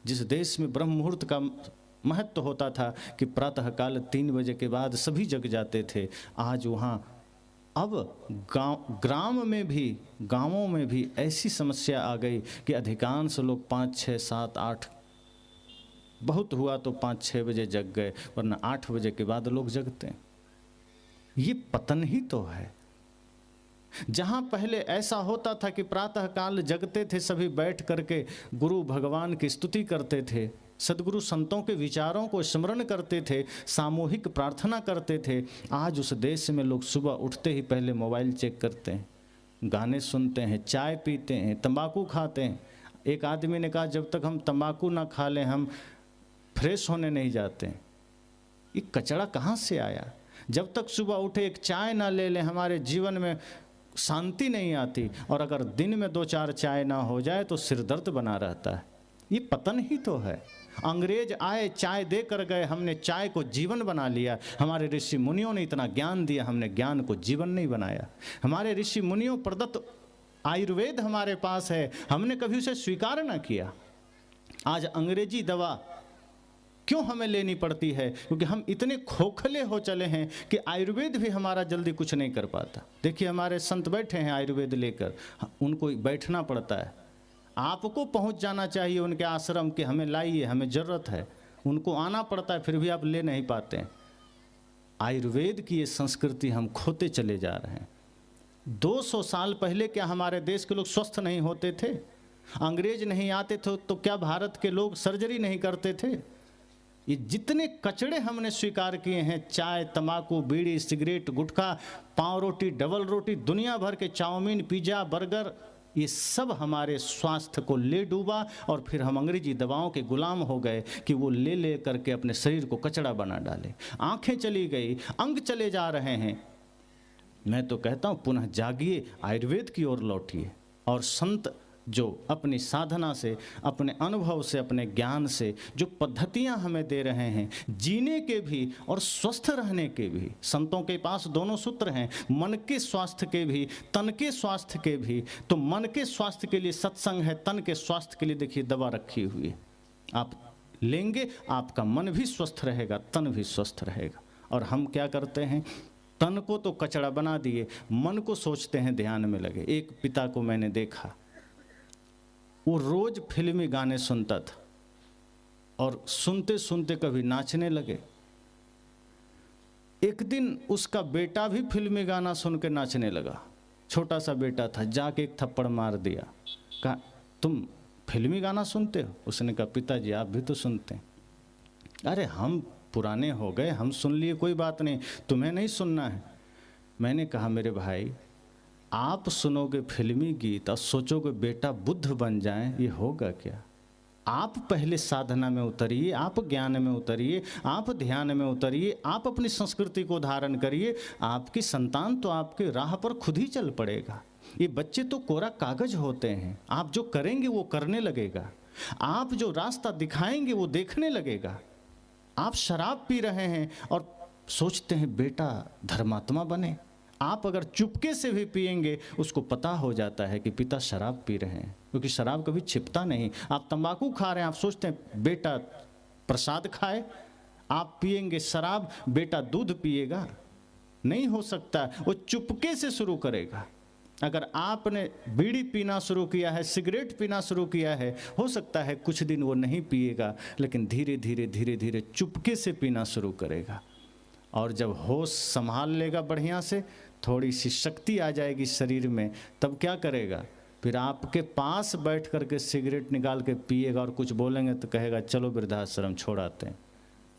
जिस देश में ब्रह्म मुहूर्त का महत्व होता था कि प्रातःकाल 3 बजे के बाद सभी जग जाते थे, आज वहाँ अब ग्रामों में भी ऐसी समस्या आ गई कि अधिकांश लोग 5, 6, 7, 8, बहुत हुआ तो 5, 6 बजे जग गए, वरना 8 बजे के बाद लोग जगते हैं। ये पतन ही तो है। जहाँ पहले ऐसा होता था कि प्रातःकाल जगते थे, सभी बैठ करके गुरु भगवान की स्तुति करते थे, सदगुरु संतों के विचारों को स्मरण करते थे, सामूहिक प्रार्थना करते थे। आज उस देश में लोग सुबह उठते ही पहले मोबाइल चेक करते हैं, गाने सुनते हैं, चाय पीते हैं, तंबाकू खाते हैं। एक आदमी ने कहा, जब तक हम तंबाकू ना खा लें हम फ्रेश होने नहीं जाते। ये कचरा कहाँ से आया? जब तक सुबह उठे एक चाय ना ले लें हमारे जीवन में शांति नहीं आती। और अगर दिन में 2-4 चाय ना हो जाए तो सिर दर्द बना रहता है। ये पतन ही तो है। अंग्रेज आए, चाय दे कर गए, हमने चाय को जीवन बना लिया। हमारे ऋषि मुनियों ने इतना ज्ञान दिया, हमने ज्ञान को जीवन नहीं बनाया। हमारे ऋषि मुनियों प्रदत्त आयुर्वेद हमारे पास है, हमने कभी उसे स्वीकार ना किया। आज अंग्रेजी दवा क्यों हमें लेनी पड़ती है? क्योंकि हम इतने खोखले हो चले हैं कि आयुर्वेद भी हमारा जल्दी कुछ नहीं कर पाता। देखिए हमारे संत बैठे हैं आयुर्वेद लेकर, उनको बैठना पड़ता है। आपको पहुंच जाना चाहिए उनके आश्रम के, हमें लाइए, हमें ज़रूरत है। उनको आना पड़ता है, फिर भी आप ले नहीं पाते हैं। आयुर्वेद की ये संस्कृति हम खोते चले जा रहे हैं। 200 साल पहले क्या हमारे देश के लोग स्वस्थ नहीं होते थे? अंग्रेज नहीं आते थे तो क्या भारत के लोग सर्जरी नहीं करते थे? ये जितने कचड़े हमने स्वीकार किए हैं, चाय, तंबाकू, बीड़ी, सिगरेट, गुटखा, पाव रोटी, डबल रोटी, दुनिया भर के चाउमीन, पिज्ज़ा, बर्गर, ये सब हमारे स्वास्थ्य को ले डूबा और फिर हम अंग्रेजी दवाओं के गुलाम हो गए कि वो ले ले करके अपने शरीर को कचड़ा बना डाले। आंखें चली गई, अंग चले जा रहे हैं। मैं तो कहता हूँ पुनः जागिए, आयुर्वेद की ओर लौटिए और संत जो अपनी साधना से, अपने अनुभव से, अपने ज्ञान से जो पद्धतियां हमें दे रहे हैं जीने के भी और स्वस्थ रहने के भी, संतों के पास दोनों सूत्र हैं, मन के स्वास्थ्य के भी, तन के स्वास्थ्य के भी। तो मन के स्वास्थ्य के लिए सत्संग है, तन के स्वास्थ्य के लिए देखिए दवा रखी हुई है। आप लेंगे, आपका मन भी स्वस्थ रहेगा, तन भी स्वस्थ रहेगा। और हम क्या करते हैं, तन को तो कचड़ा बना दिए, मन को सोचते हैं ध्यान में लगे। एक पिता को मैंने देखा, वो रोज फिल्मी गाने सुनता था और सुनते सुनते कभी नाचने लगे। एक दिन उसका बेटा भी फिल्मी गाना सुन के नाचने लगा, छोटा सा बेटा था, जाके एक थप्पड़ मार दिया। कहा तुम फिल्मी गाना सुनते हो? उसने कहा पिताजी आप भी तो सुनते हैं। अरे हम पुराने हो गए, हम सुन लिए, कोई बात नहीं, तुम्हें नहीं सुनना है। मैंने कहा मेरे भाई, आप सुनोगे फिल्मी गीत और सोचोगे बेटा बुद्ध बन जाएं, ये होगा क्या? आप पहले साधना में उतरिए, आप ज्ञान में उतरिए, आप ध्यान में उतरिए, आप अपनी संस्कृति को धारण करिए, आपकी संतान तो आपके राह पर खुद ही चल पड़ेगा। ये बच्चे तो कोरा कागज होते हैं, आप जो करेंगे वो करने लगेगा, आप जो रास्ता दिखाएंगे वो देखने लगेगा। आप शराब पी रहे हैं और सोचते हैं बेटा धर्मात्मा बने, आप अगर चुपके से भी पिएंगे उसको पता हो जाता है कि पिता शराब पी रहे हैं, क्योंकि शराब कभी छिपता नहीं। आप तंबाकू खा रहे हैं, आप सोचते हैं बेटा प्रसाद खाए, आप पिएंगे शराब, बेटा दूध पिएगा, नहीं हो सकता। वो चुपके से शुरू करेगा। अगर आपने बीड़ी पीना शुरू किया है, सिगरेट पीना शुरू किया है, हो सकता है कुछ दिन वो नहीं पिएगा, लेकिन धीरे धीरे धीरे धीरे चुपके से पीना शुरू करेगा। और जब होश संभाल लेगा बढ़िया से, थोड़ी सी शक्ति आ जाएगी शरीर में, तब क्या करेगा, फिर आपके पास बैठ करके सिगरेट निकाल के पिएगा और कुछ बोलेंगे तो कहेगा चलो वृद्धाश्रम छोड़ आते हैं,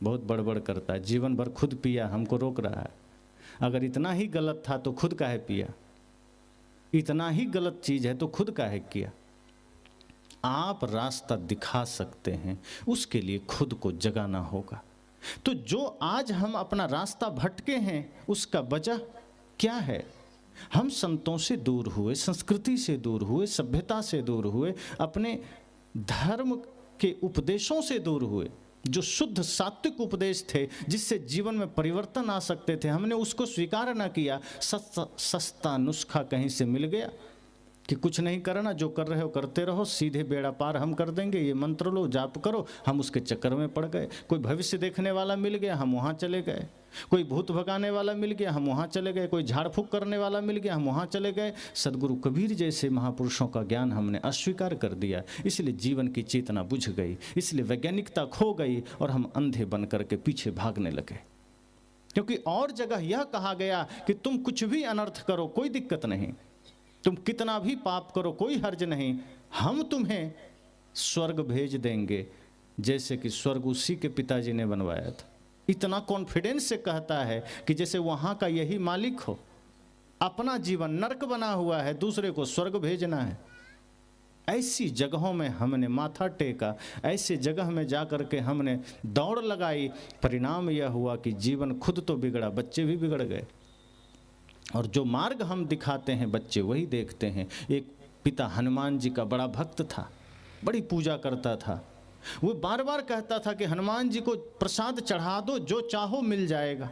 बहुत बड़बड़ करता है, जीवन भर खुद पिया, हमको रोक रहा है। अगर इतना ही गलत था तो खुद काहे पिया? इतना ही गलत चीज़ है तो खुद काहे किया? आप रास्ता दिखा सकते हैं, उसके लिए खुद को जगाना होगा। तो जो आज हम अपना रास्ता भटके हैं उसका वजह क्या है? हम संतों से दूर हुए, संस्कृति से दूर हुए, सभ्यता से दूर हुए, अपने धर्म के उपदेशों से दूर हुए। जो शुद्ध सात्विक उपदेश थे, जिससे जीवन में परिवर्तन आ सकते थे, हमने उसको स्वीकार ना किया। सस्ता नुस्खा कहीं से मिल गया कि कुछ नहीं करना, जो कर रहे हो करते रहो, सीधे बेड़ा पार हम कर देंगे, ये मंत्र लो, जाप करो। हम उसके चक्कर में पड़ गए। कोई भविष्य देखने वाला मिल गया, हम वहाँ चले गए। कोई भूत भगाने वाला मिल गया, हम वहाँ चले गए। कोई झाड़ फूक करने वाला मिल गया, हम वहाँ चले गए। सदगुरु कबीर जैसे महापुरुषों का ज्ञान हमने अस्वीकार कर दिया, इसलिए जीवन की चेतना बुझ गई, इसलिए वैज्ञानिकता खो गई और हम अंधे बन करके पीछे भागने लगे। क्योंकि और जगह यह कहा गया कि तुम कुछ भी अनर्थ करो, कोई दिक्कत नहीं, तुम कितना भी पाप करो, कोई हर्ज नहीं, हम तुम्हें स्वर्ग भेज देंगे, जैसे कि स्वर्ग उसी के पिताजी ने बनवाया था। इतना कॉन्फिडेंस से कहता है कि जैसे वहाँ का यही मालिक हो। अपना जीवन नरक बना हुआ है, दूसरे को स्वर्ग भेजना है। ऐसी जगहों में हमने माथा टेका, ऐसे जगह में जा कर के हमने दौड़ लगाई। परिणाम यह हुआ कि जीवन खुद तो बिगड़ा, बच्चे भी बिगड़ गए। और जो मार्ग हम दिखाते हैं बच्चे वही देखते हैं। एक पिता हनुमान जी का बड़ा भक्त था, बड़ी पूजा करता था। वो बार बार कहता था कि हनुमान जी को प्रसाद चढ़ा दो, जो चाहो मिल जाएगा।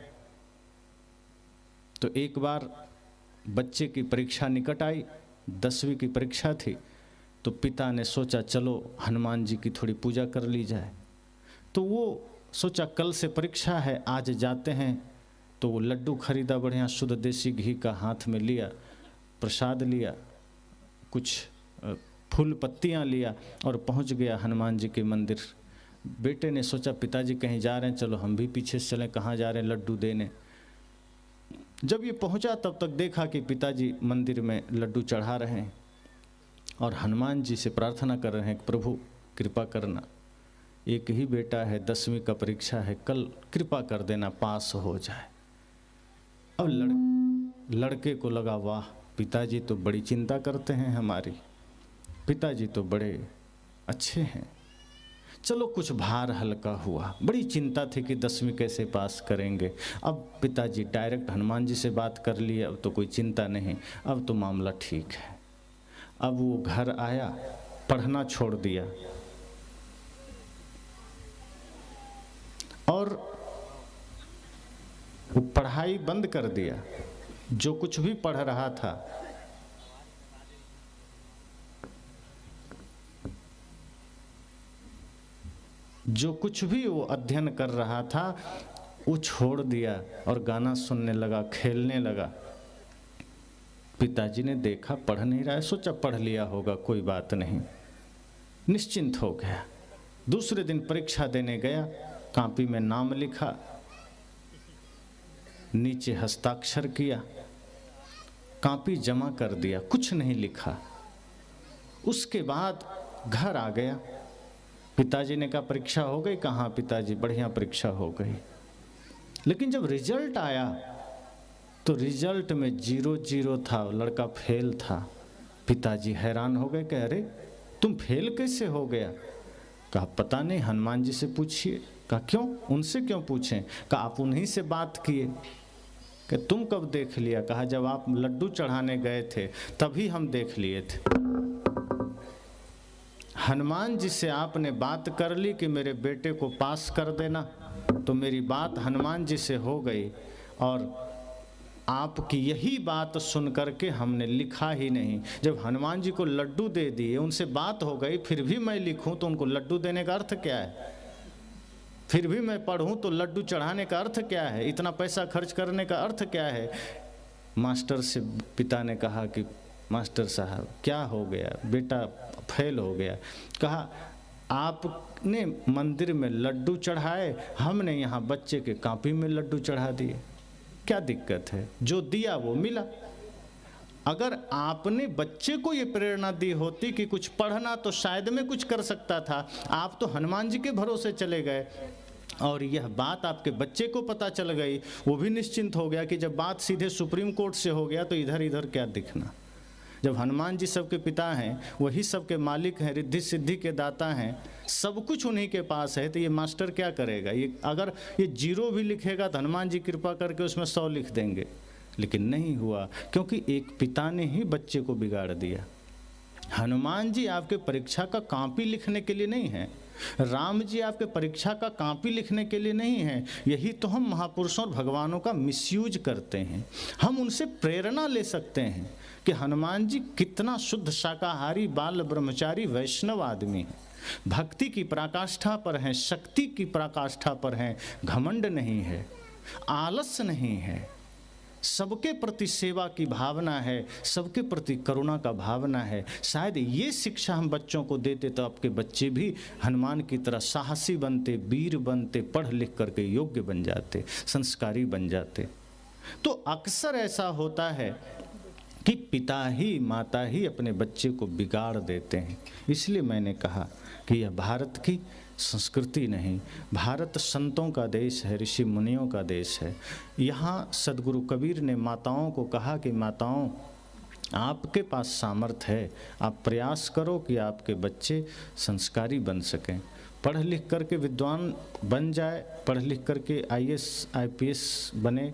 तो एक बार बच्चे की परीक्षा निकट आई, 10वीं की परीक्षा थी, तो पिता ने सोचा चलो हनुमान जी की थोड़ी पूजा कर ली जाए। तो वो सोचा कल से परीक्षा है, आज जाते हैं। तो वो लड्डू खरीदा, बढ़िया शुद्ध देसी घी का, हाथ में लिया, प्रसाद लिया, कुछ फूल पत्तियाँ लिया और पहुंच गया हनुमान जी के मंदिर। बेटे ने सोचा पिताजी कहीं जा रहे हैं, चलो हम भी पीछे से चलें। कहाँ जा रहे हैं? लड्डू देने। जब ये पहुंचा तब तक देखा कि पिताजी मंदिर में लड्डू चढ़ा रहे हैं और हनुमान जी से प्रार्थना कर रहे हैं कि प्रभु कृपा करना, एक ही बेटा है, 10वीं का परीक्षा है, कल कृपा कर देना पास हो जाए। अब लड़के को लगा वाह पिताजी तो बड़ी चिंता करते हैं हमारी, पिताजी तो बड़े अच्छे हैं, चलो कुछ भार हल्का हुआ। बड़ी चिंता थी कि 10वीं कैसे पास करेंगे। अब पिताजी डायरेक्ट हनुमान जी से बात कर लिए, अब तो कोई चिंता नहीं, अब तो मामला ठीक है। अब वो घर आया, पढ़ना छोड़ दिया और वो पढ़ाई बंद कर दिया। जो कुछ भी पढ़ रहा था जो कुछ भी वो अध्ययन कर रहा था वो छोड़ दिया और गाना सुनने लगा, खेलने लगा। पिताजी ने देखा पढ़ नहीं रहा है, सोचा पढ़ लिया होगा, कोई बात नहीं, निश्चिंत हो गया। दूसरे दिन परीक्षा देने गया, कॉपी में नाम लिखा, नीचे हस्ताक्षर किया, कॉपी जमा कर दिया, कुछ नहीं लिखा। उसके बाद घर आ गया। पिताजी ने कहा परीक्षा हो गई? कहाँ पिताजी, बढ़िया परीक्षा हो गई। लेकिन जब रिजल्ट आया तो रिजल्ट में 0-0 था, लड़का फेल था। पिताजी हैरान हो गए कि अरे तुम फेल कैसे हो गया? कहा पता नहीं, हनुमान जी से पूछिए। कहा क्यों, उनसे क्यों पूछें? कहा आप उन्हीं से बात किए। कि तुम कब देख लिया? कहा जब आप लड्डू चढ़ाने गए थे तभी हम देख लिए थे। हनुमान जी से आपने बात कर ली कि मेरे बेटे को पास कर देना, तो मेरी बात हनुमान जी से हो गई और आपकी यही बात सुन करके हमने लिखा ही नहीं। जब हनुमान जी को लड्डू दे दिए, उनसे बात हो गई, फिर भी मैं लिखूं तो उनको लड्डू देने का अर्थ क्या है? फिर भी मैं पढ़ूं तो लड्डू चढ़ाने का अर्थ क्या है? इतना पैसा खर्च करने का अर्थ क्या है? मास्टर से पिता ने कहा कि मास्टर साहब क्या हो गया, बेटा फेल हो गया। कहा आपने मंदिर में लड्डू चढ़ाए, हमने यहाँ बच्चे के कॉपी में लड्डू चढ़ा दिए, क्या दिक्कत है? जो दिया वो मिला। अगर आपने बच्चे को ये प्रेरणा दी होती कि कुछ पढ़ना तो शायद में कुछ कर सकता था, आप तो हनुमान जी के भरोसे चले गए और यह बात आपके बच्चे को पता चल गई। वो भी निश्चिंत हो गया कि जब बात सीधे सुप्रीम कोर्ट से हो गया तो इधर इधर क्या दिखना। जब हनुमान जी सबके पिता हैं, वही सबके मालिक हैं, रिद्धि सिद्धि के दाता हैं, सब कुछ उन्हीं के पास है, तो ये मास्टर क्या करेगा? ये अगर ये 0 भी लिखेगा तो हनुमान जी कृपा करके उसमें 100 लिख देंगे। लेकिन नहीं हुआ, क्योंकि एक पिता ने ही बच्चे को बिगाड़ दिया। हनुमान जी आपके परीक्षा का कॉपी लिखने के लिए नहीं है, राम जी आपके परीक्षा का कॉपी लिखने के लिए नहीं है। यही तो हम महापुरुषों और भगवानों का मिसयूज करते हैं। हम उनसे प्रेरणा ले सकते हैं कि हनुमान जी कितना शुद्ध शाकाहारी बाल ब्रह्मचारी वैष्णव आदमी है, भक्ति की पराकाष्ठा पर हैं, शक्ति की पराकाष्ठा पर हैं, घमंड नहीं है, आलस्य नहीं है, सबके प्रति सेवा की भावना है, सबके प्रति करुणा का भावना है। शायद ये शिक्षा हम बच्चों को देते तो आपके बच्चे भी हनुमान की तरह साहसी बनते, वीर बनते, पढ़ लिख करके योग्य बन जाते, संस्कारी बन जाते। तो अक्सर ऐसा होता है कि पिता ही माता ही अपने बच्चे को बिगाड़ देते हैं। इसलिए मैंने कहा कि यह भारत की संस्कृति नहीं, भारत संतों का देश है, ऋषि मुनियों का देश है। यहाँ सदगुरु कबीर ने माताओं को कहा कि माताओं, आपके पास सामर्थ्य है, आप प्रयास करो कि आपके बच्चे संस्कारी बन सकें, पढ़ लिख करके विद्वान बन जाए, पढ़ लिख करके IAS IPS बने,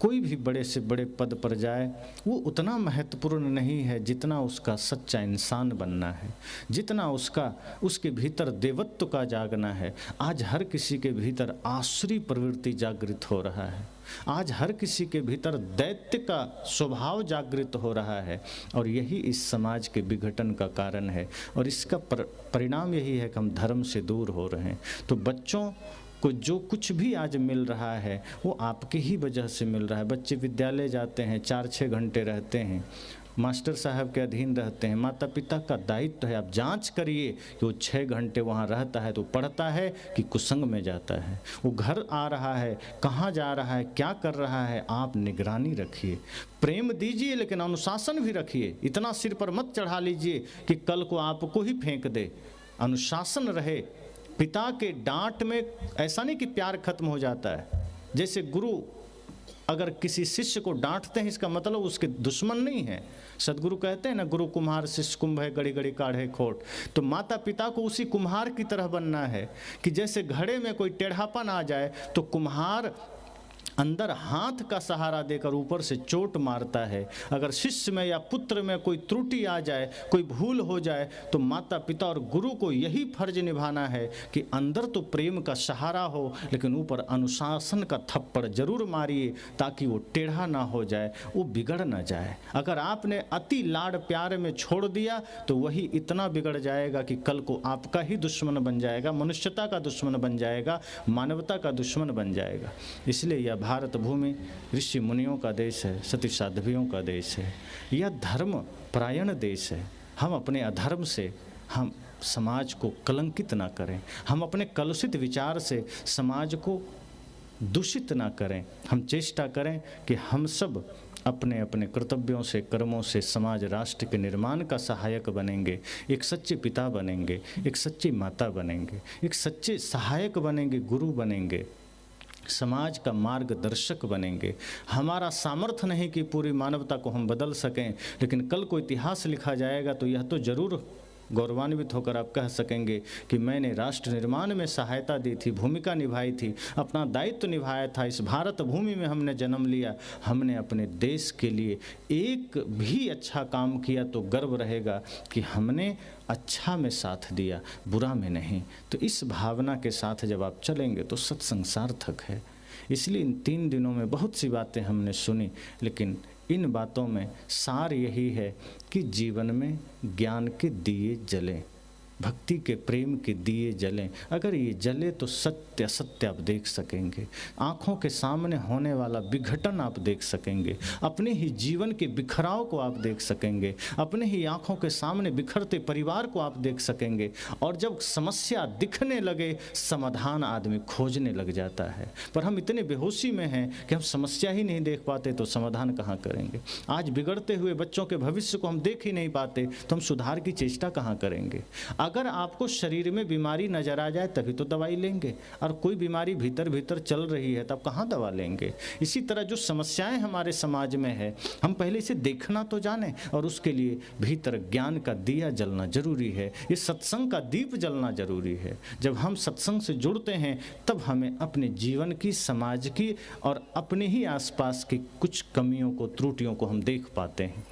कोई भी बड़े से बड़े पद पर जाए, वो उतना महत्वपूर्ण नहीं है जितना उसका सच्चा इंसान बनना है, जितना उसके भीतर देवत्व का जागना है। आज हर किसी के भीतर आसुरी प्रवृत्ति जागृत हो रहा है, आज हर किसी के भीतर दैत्य का स्वभाव जागृत हो रहा है, और यही इस समाज के विघटन का कारण है। और इसका परिणाम यही है कि हम धर्म से दूर हो रहे हैं। तो बच्चों को जो कुछ भी आज मिल रहा है वो आपकी ही वजह से मिल रहा है। बच्चे विद्यालय जाते हैं, 4-6 घंटे रहते हैं, मास्टर साहब के अधीन रहते हैं, माता पिता का दायित्व है। आप जांच करिए कि वो 6 घंटे वहाँ रहता है तो पढ़ता है कि कुसंग में जाता है, वो घर आ रहा है, कहाँ जा रहा है, क्या कर रहा है, आप निगरानी रखिए। प्रेम दीजिए लेकिन अनुशासन भी रखिए। इतना सिर पर मत चढ़ा लीजिए कि कल को आपको ही फेंक दे। अनुशासन रहे। पिता के डांट में ऐसा नहीं कि प्यार खत्म हो जाता है। जैसे गुरु अगर किसी शिष्य को डांटते हैं इसका मतलब उसके दुश्मन नहीं है। सदगुरु कहते हैं ना, गुरु कुम्हार शिष्य कुंभ है, घड़ी घड़ी काढ़े खोट। तो माता पिता को उसी कुम्हार की तरह बनना है कि जैसे घड़े में कोई टेढ़ापन आ जाए तो कुम्हार अंदर हाथ का सहारा देकर ऊपर से चोट मारता है। अगर शिष्य में या पुत्र में कोई त्रुटि आ जाए, कोई भूल हो जाए, तो माता पिता और गुरु को यही फर्ज निभाना है कि अंदर तो प्रेम का सहारा हो लेकिन ऊपर अनुशासन का थप्पड़ जरूर मारिए ताकि वो टेढ़ा ना हो जाए, वो बिगड़ ना जाए। अगर आपने अति लाड प्यार में छोड़ दिया तो वही इतना बिगड़ जाएगा कि कल को आपका ही दुश्मन बन जाएगा, मनुष्यता का दुश्मन बन जाएगा, मानवता का दुश्मन बन जाएगा। इसलिए यह भारत भूमि ऋषि मुनियों का देश है, सती साध्वियों का देश है। यह धर्म परायण देश है। हम अपने अधर्म से हम समाज को कलंकित ना करें, हम अपने कलुषित विचार से समाज को दूषित ना करें। हम चेष्टा करें कि हम सब अपने अपने कर्तव्यों से, कर्मों से समाज राष्ट्र के निर्माण का सहायक बनेंगे, एक सच्चे पिता बनेंगे, एक सच्ची माता बनेंगे, एक सच्चे सहायक बनेंगे, गुरु बनेंगे, समाज का मार्गदर्शक बनेंगे। हमारा सामर्थ्य नहीं कि पूरी मानवता को हम बदल सकें, लेकिन कल को इतिहास लिखा जाएगा तो यह तो जरूर गौरवान्वित होकर आप कह सकेंगे कि मैंने राष्ट्र निर्माण में सहायता दी थी, भूमिका निभाई थी, अपना दायित्व निभाया था। इस भारत भूमि में हमने जन्म लिया, हमने अपने देश के लिए एक भी अच्छा काम किया तो गर्व रहेगा कि हमने अच्छा में साथ दिया, बुरा में नहीं। तो इस भावना के साथ जब आप चलेंगे तो सत्संग सार्थक है। इसलिए इन 3 दिनों में बहुत सी बातें हमने सुनी, लेकिन इन बातों में सार यही है कि जीवन में ज्ञान के दिए जलें, भक्ति के प्रेम के दिए जलें। अगर ये जले तो सत्य सत्य आप देख सकेंगे, आँखों के सामने होने वाला विघटन आप देख सकेंगे, अपने ही जीवन के बिखराव को आप देख सकेंगे, अपने ही आँखों के सामने बिखरते परिवार को आप देख सकेंगे। और जब समस्या दिखने लगे समाधान आदमी खोजने लग जाता है। पर हम इतने बेहोशी में हैं कि हम समस्या ही नहीं देख पाते तो समाधान कहाँ करेंगे। आज बिगड़ते हुए बच्चों के भविष्य को हम देख ही नहीं पाते तो हम सुधार की चेष्टा कहाँ करेंगे। अगर आपको शरीर में बीमारी नजर आ जाए तभी तो दवाई लेंगे, और कोई बीमारी भीतर भीतर चल रही है तब कहाँ दवा लेंगे। इसी तरह जो समस्याएं हमारे समाज में है, हम पहले इसे देखना तो जाने, और उसके लिए भीतर ज्ञान का दिया जलना जरूरी है, ये सत्संग का दीप जलना जरूरी है। जब हम सत्संग से जुड़ते हैं तब हमें अपने जीवन की, समाज की और अपने ही आसपास की कुछ कमियों को, त्रुटियों को हम देख पाते हैं,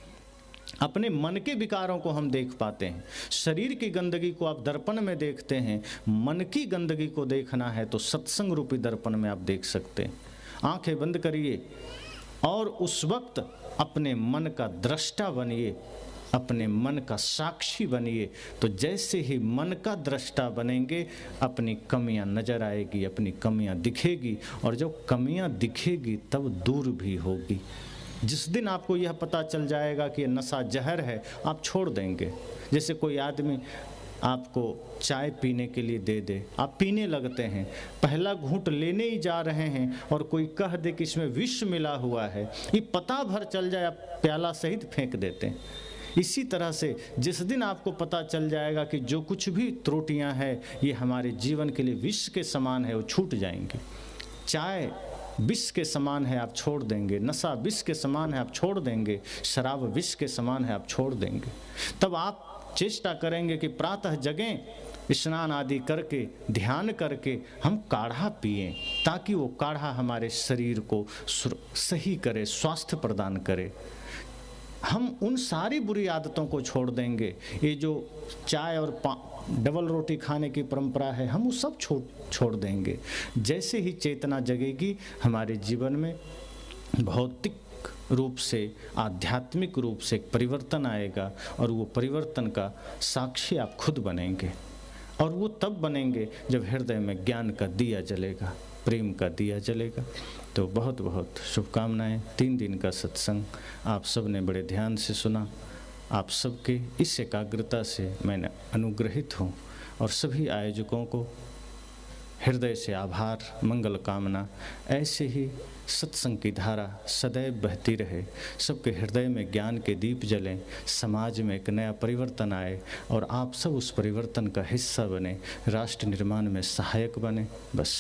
अपने मन के विकारों को हम देख पाते हैं। शरीर की गंदगी को आप दर्पण में देखते हैं, मन की गंदगी को देखना है तो सत्संग रूपी दर्पण में आप देख सकते हैं। आंखें बंद करिए और उस वक्त अपने मन का दृष्टा बनिए, अपने मन का साक्षी बनिए। तो जैसे ही मन का दृष्टा बनेंगे अपनी कमियां नजर आएगी, अपनी कमियां दिखेगी, और जब कमियां दिखेगी तब दूर भी होगी। जिस दिन आपको यह पता चल जाएगा कि ये नशा जहर है, आप छोड़ देंगे। जैसे कोई आदमी आपको चाय पीने के लिए दे दे, आप पीने लगते हैं, पहला घूंट लेने ही जा रहे हैं और कोई कह दे कि इसमें विष मिला हुआ है, ये पता भर चल जाए आप प्याला सहित फेंक देते हैं। इसी तरह से जिस दिन आपको पता चल जाएगा कि जो कुछ भी त्रुटियां हैं ये हमारे जीवन के लिए विष के समान है, वो छूट जाएंगे। चाय विष के समान है, आप छोड़ देंगे। नशा विष के समान है, आप छोड़ देंगे। शराब विष के समान है, आप छोड़ देंगे। तब आप चेष्टा करेंगे कि प्रातः जगें, स्नान आदि करके, ध्यान करके हम काढ़ा पिएं, ताकि वो काढ़ा हमारे शरीर को सही करे, स्वास्थ्य प्रदान करे। हम उन सारी बुरी आदतों को छोड़ देंगे। ये जो चाय और डबल रोटी खाने की परंपरा है, हम वो सब छोड़ देंगे। जैसे ही चेतना जगेगी हमारे जीवन में भौतिक रूप से, आध्यात्मिक रूप से एक परिवर्तन आएगा, और वो परिवर्तन का साक्षी आप खुद बनेंगे। और वो तब बनेंगे जब हृदय में ज्ञान का दिया जलेगा। प्रेम का दिया जलेगा। तो बहुत बहुत शुभकामनाएं। 3 दिन का सत्संग आप सब ने बड़े ध्यान से सुना। आप सबके इस एकाग्रता से मैं अनुग्रहित हूँ और सभी आयोजकों को हृदय से आभार, मंगल कामना। ऐसे ही सत्संग की धारा सदैव बहती रहे, सबके हृदय में ज्ञान के दीप जलें, समाज में एक नया परिवर्तन आए और आप सब उस परिवर्तन का हिस्सा बने, राष्ट्र निर्माण में सहायक बने। बस